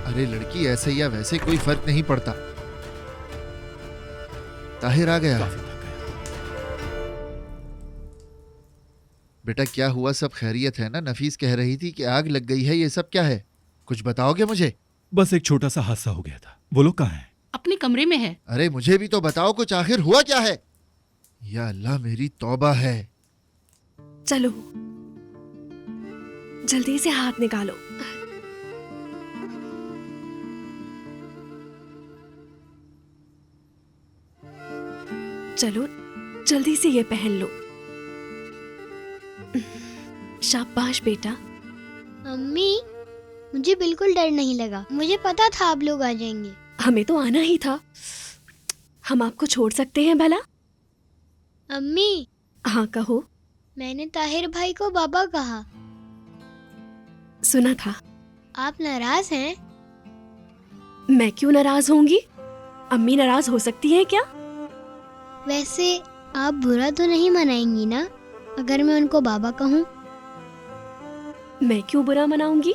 अरे लड़की ऐसे या वैसे कोई फर्क नहीं पड़ता। ताहिर आ गया। काफी थक गया। बेटा क्या हुआ, सब खैरियत है ना? नफीस कह रही थी कि आग लग गई है, ये सब क्या है? कुछ बताओगे मुझे? बस एक छोटा सा हादसा हो गया था। वो लोग कहाँ हैं? अपने कमरे में है। अरे मुझे भी तो बताओ कुछ, आखिर हुआ क्या है? या अल्लाह मेरी तौबा है। चलो जल्दी से हाथ निकालो। चलो जल्दी से ये पहन लो। शाबाश बेटा। मम्मी, मुझे बिल्कुल डर नहीं लगा। मुझे पता था आप लोग आ जाएंगे। हमें तो आना ही था। हम आपको छोड़ सकते हैं भला? अम्मी, हाँ कहो। मैंने ताहिर भाई को बाबा कहा। सुना था। आप नाराज हैं? मैं क्यों नाराज होंगी? अम्मी नाराज हो सकती हैं क्या? वैसे आप बुरा तो नहीं मनाएंगी ना अगर मैं उनको बाबा कहूँ? मैं क्यों बुरा मनाऊंगी?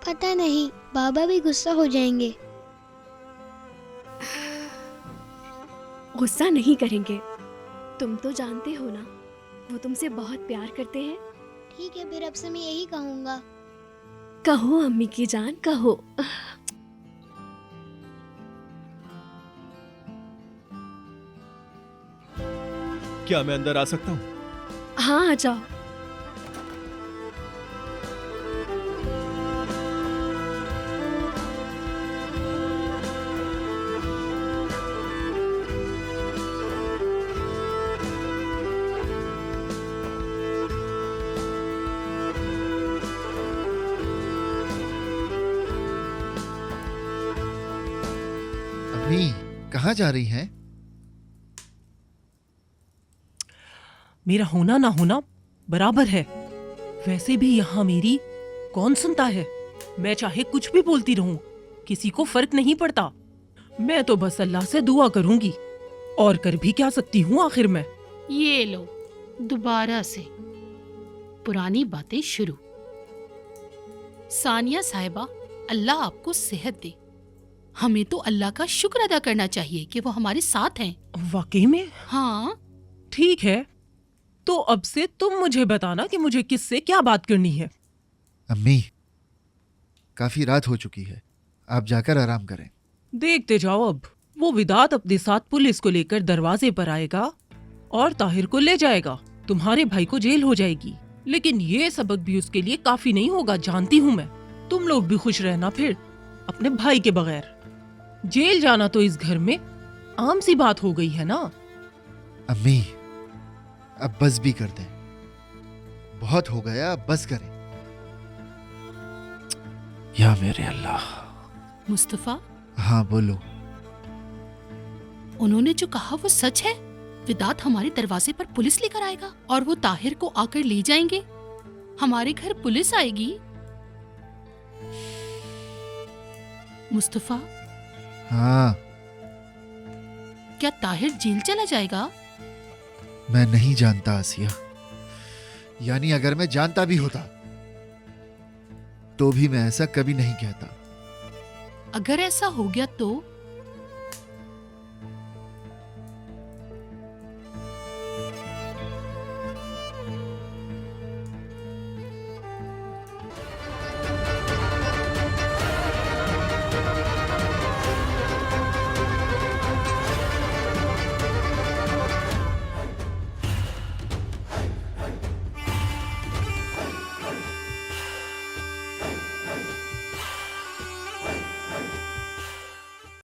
पता नहीं, बाबा भी गुस्सा हो जाएंगे। गुस्सा नहीं करेंगे। तुम तो जानते हो ना, वो तुमसे बहुत प्यार करते हैं। ठीक है, फिर अब से मैं यही कहूँगा। कहो अम्मी की जान, कहो। क्या मैं अंदर आ सकता हूँ? हाँ आ जाओ। अम्मी कहाँ जा रही हैं? मेरा होना ना होना बराबर है। वैसे भी यहाँ मेरी कौन सुनता है? मैं चाहे कुछ भी बोलती रहूं, किसी को फर्क नहीं पड़ता। मैं तो बस अल्लाह से दुआ करूंगी, और कर भी क्या सकती हूँ आखिर मैं। ये लो दोबारा से पुरानी बातें शुरू। सानिया साहिबा, अल्लाह आपको सेहत दे। हमें तो अल्लाह का शुक्र अदा करना चाहिए कि वो हमारे साथ हैं। वाकई में? हाँ, ठीक है, तो अब से तुम मुझे बताना कि मुझे किससे क्या बात करनी है। अम्मी काफी रात हो चुकी है, आप जाकर आराम करें। देखते जाओ, अब वो विदात अपने साथ पुलिस को लेकर दरवाजे पर आएगा और ताहिर को ले जाएगा। तुम्हारे भाई को जेल हो जाएगी, लेकिन ये सबक भी उसके लिए काफी नहीं होगा, जानती हूँ मैं। तुम लोग भी खुश रहना फिर अपने भाई के बगैर। जेल जाना तो इस घर में आम सी बात हो गई है ना। अम्मी अब बस भी कर दें, बहुत हो गया, अब बस करें। या मेरे अल्लाह। मुस्तफा, हाँ बोलो। उन्होंने जो कहा वो सच है? विदात हमारे दरवाजे पर पुलिस लेकर आएगा और वो ताहिर को आकर ले जाएंगे। हमारे घर पुलिस आएगी। मुस्तफा, हाँ क्या ताहिर जेल चला जाएगा? मैं नहीं जानता आसिया, यानी अगर मैं जानता भी होता तो भी मैं ऐसा कभी नहीं कहता। अगर ऐसा हो गया तो